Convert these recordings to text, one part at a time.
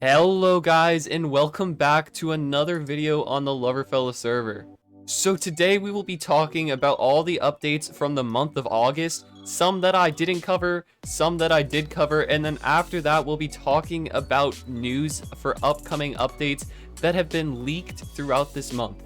Hello guys, and welcome back to another video on the Loverfella server. So today we will be talking about all the updates from the month of August, some that I didn't cover, some that I did cover, and then after that we'll be talking about news for upcoming updates that have been leaked throughout this month.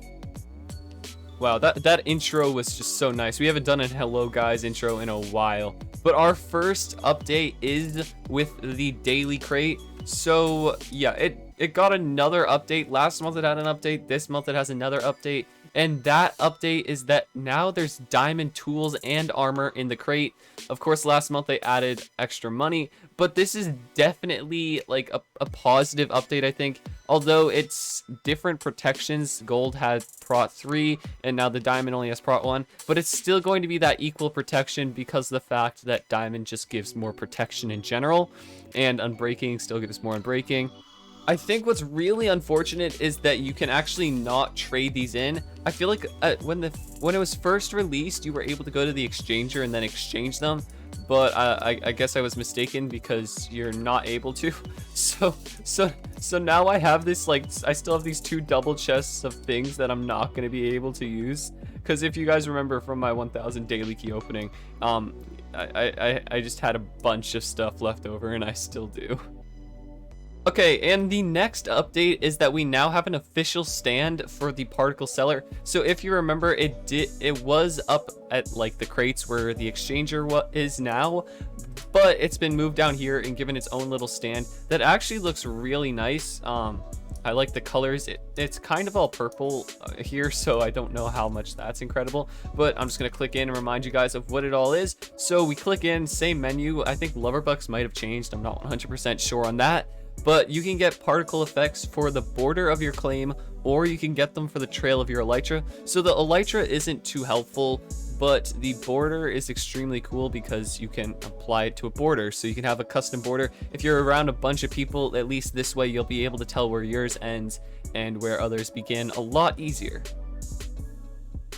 Wow, that intro was just so nice. We haven't done a hello guys intro in a while. But our first update is with the daily crate. So yeah, it got another update. Last month it had an update. This month it has another update. And that update is that now there's diamond tools and armor in the crate. Of course, last month they added extra money, but this is definitely like a positive update, I think. Although it's different protections. Gold had Prot 3 and now the diamond only has Prot 1, but it's still going to be that equal protection because of the fact that diamond just gives more protection in general and unbreaking still gives more unbreaking. I think what's really unfortunate is that you can actually not trade these in. I feel like when it was first released, you were able to go to the exchanger and then exchange them, but I guess I was mistaken because you're not able to. So now I have this, like, I still have these two double chests of things that I'm not going to be able to use. Because if you guys remember from my 1000 daily key opening, I just had a bunch of stuff left over, and I still do. Okay, and the next update is that we now have an official stand for the particle seller. So if you remember, it was up at like the crates where the exchanger is now, but it's been moved down here and given its own little stand that actually looks really nice. I like the colors. It's kind of all purple here, so I don't know how much that's incredible, but I'm just gonna click in and remind you guys of what it all is. So we click in, same menu. I think Loverbucks might have changed. I'm not 100% sure on that. But you can get particle effects for the border of your claim, or you can get them for the trail of your elytra. So the elytra isn't too helpful, but the border is extremely cool because you can apply it to a border. So you can have a custom border. If you're around a bunch of people, at least this way you'll be able to tell where yours ends and where others begin a lot easier.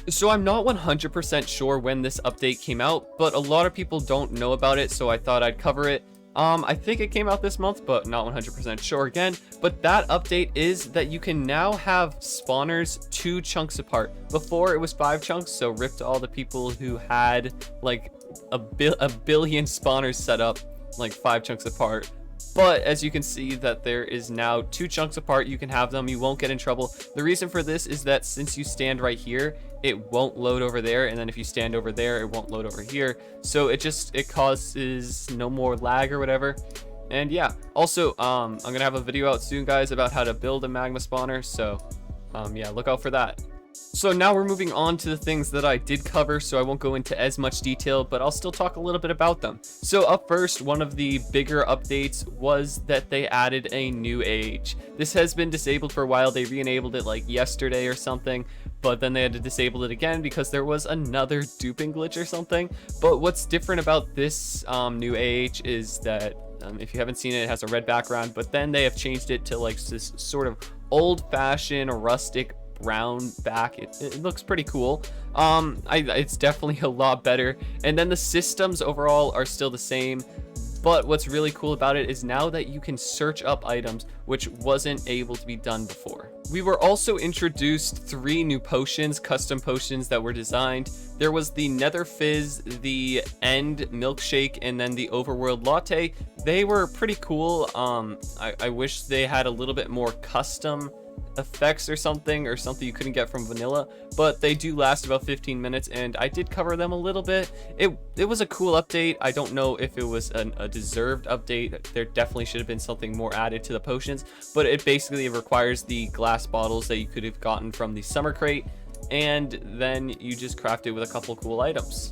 So I'm not 100% sure when this update came out, but a lot of people don't know about it, so I thought I'd cover it. I think it came out this month, but not 100% sure again. But that update is that you can now have spawners 2 chunks apart. Before it was 5 chunks, so rip to all the people who had like a billion spawners set up like 5 chunks apart. But as you can see that there is now 2 chunks apart, you can have them, you won't get in trouble. The reason for this is that since you stand right here, it won't load over there, and then if you stand over there, it won't load over here. So it causes no more lag or whatever. And yeah, also I'm gonna have a video out soon, guys, about how to build a magma spawner, so yeah, look out for that. So now we're moving on to the things that I did cover, so I won't go into as much detail, but I'll still talk a little bit about them. So up first, one of the bigger updates was that they added a new age. This has been disabled for a while. They re-enabled it like yesterday or something, but then they had to disable it again because there was another duping glitch or something. But what's different about this new age is that if you haven't seen it, it has a red background, but then they have changed it to like this sort of old-fashioned rustic brown back. It looks pretty cool. It's definitely a lot better, and then the systems overall are still the same, but what's really cool about it is now that you can search up items, which wasn't able to be done before. We were also introduced 3 new potions, custom potions that were designed. There was the Nether Fizz, the End Milkshake, and then the Overworld Latte. They were pretty cool. I wish they had a little bit more custom effects or something you couldn't get from vanilla, but they do last about 15 minutes, and I did cover them a little bit. It was a cool update. I don't know if it was a deserved update. There definitely should have been something more added to the potions, but it basically requires the glass bottles that you could have gotten from the summer crate, and then you just craft it with a couple cool items.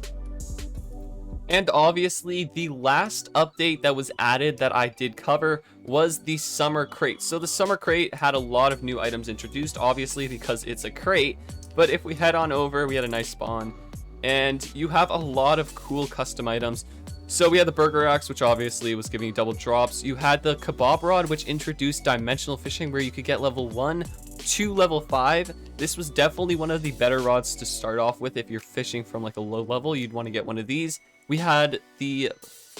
And obviously, the last update that was added that I did cover was the summer crate. So the summer crate had a lot of new items introduced, obviously, because it's a crate. But if we head on over, we had a nice spawn, and you have a lot of cool custom items. So we had the burger axe, which obviously was giving you double drops. You had the kebab rod, which introduced dimensional fishing, where you could get level 1 to level 5. This was definitely one of the better rods to start off with. If you're fishing from like a low level, you'd want to get one of these. We had the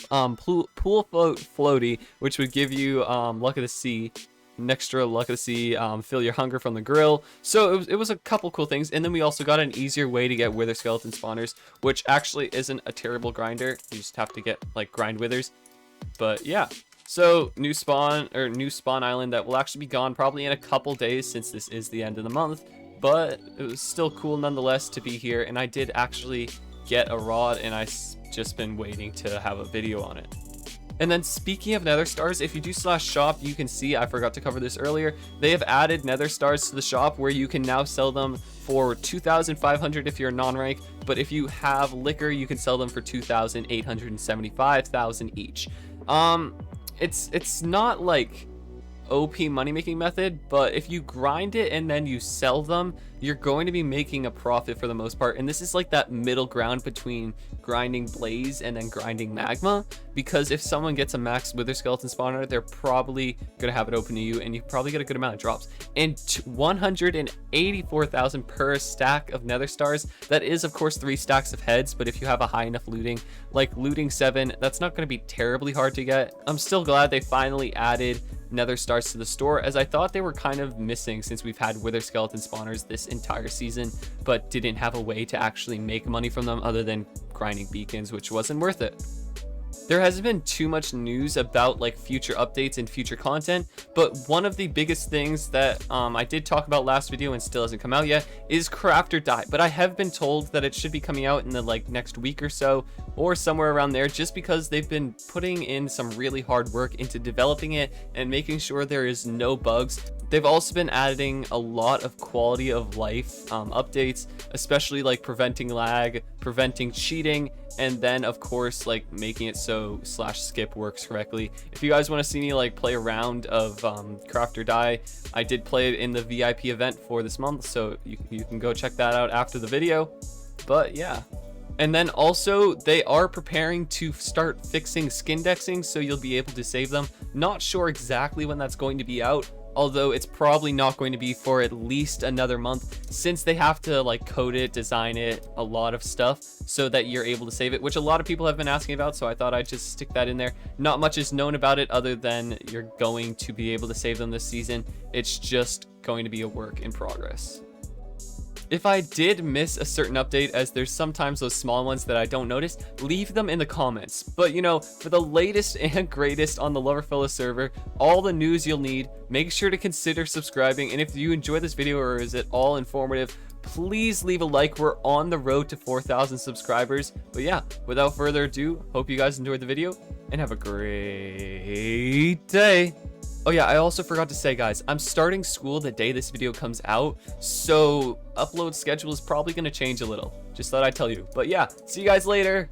pool floaty, which would give you luck of the sea, an extra legacy, fill your hunger from the grill. So it was a couple cool things. And then we also got an easier way to get wither skeleton spawners, which actually isn't a terrible grinder. You just have to get like grind withers. But yeah, so new spawn island that will actually be gone probably in a couple days, since this is the end of the month. But it was still cool nonetheless to be here, and I did actually get a rod, and I just been waiting to have a video on it. And then speaking of Netherstars, if you do /shop, you can see, I forgot to cover this earlier, they have added Netherstars to the shop where you can now sell them for 2,500 if you're a non-rank, but if you have liquor, you can sell them for 2,875,000 each. It's not like OP money making method, but if you grind it and then you sell them, you're going to be making a profit for the most part. And this is like that middle ground between grinding blaze and then grinding magma, because if someone gets a max wither skeleton spawner, they're probably gonna have it open to you, and you probably get a good amount of drops. And 184,000 per stack of nether stars. That is of course 3 stacks of heads, but if you have a high enough looting, like looting 7, that's not going to be terribly hard to get. I'm still glad they finally added nether stars to the store, as I thought they were kind of missing since we've had wither skeleton spawners this entire season, but didn't have a way to actually make money from them other than grinding beacons, which wasn't worth it. There hasn't been too much news about like future updates and future content, but one of the biggest things that I did talk about last video and still hasn't come out yet is craft or die. But I have been told that it should be coming out in the like next week or so, or somewhere around there, just because they've been putting in some really hard work into developing it and making sure there is no bugs. They've also been adding a lot of quality of life updates, especially like preventing lag, preventing cheating, and then of course like making it so /skip works correctly. If you guys want to see me like play a round of craft or die, I did play it in the VIP event for this month, so you can go check that out after the video. But yeah. And then also they are preparing to start fixing skin dexing, so you'll be able to save them. Not sure exactly when that's going to be out, although it's probably not going to be for at least another month, since they have to like code it, design it, a lot of stuff, so that you're able to save it, which a lot of people have been asking about, so I thought I'd just stick that in there. Not much is known about it other than you're going to be able to save them this season. It's just going to be a work in progress. If I did miss a certain update, as there's sometimes those small ones that I don't notice, leave them in the comments. But you know, for the latest and greatest on the Loverfella server, all the news you'll need, make sure to consider subscribing. And if you enjoy this video or is it all informative, please leave a like. We're on the road to 4,000 subscribers. But yeah, without further ado, hope you guys enjoyed the video and have a great day. Oh yeah, I also forgot to say, guys, I'm starting school the day this video comes out, so upload schedule is probably going to change a little. Just thought I'd tell you. But yeah, see you guys later.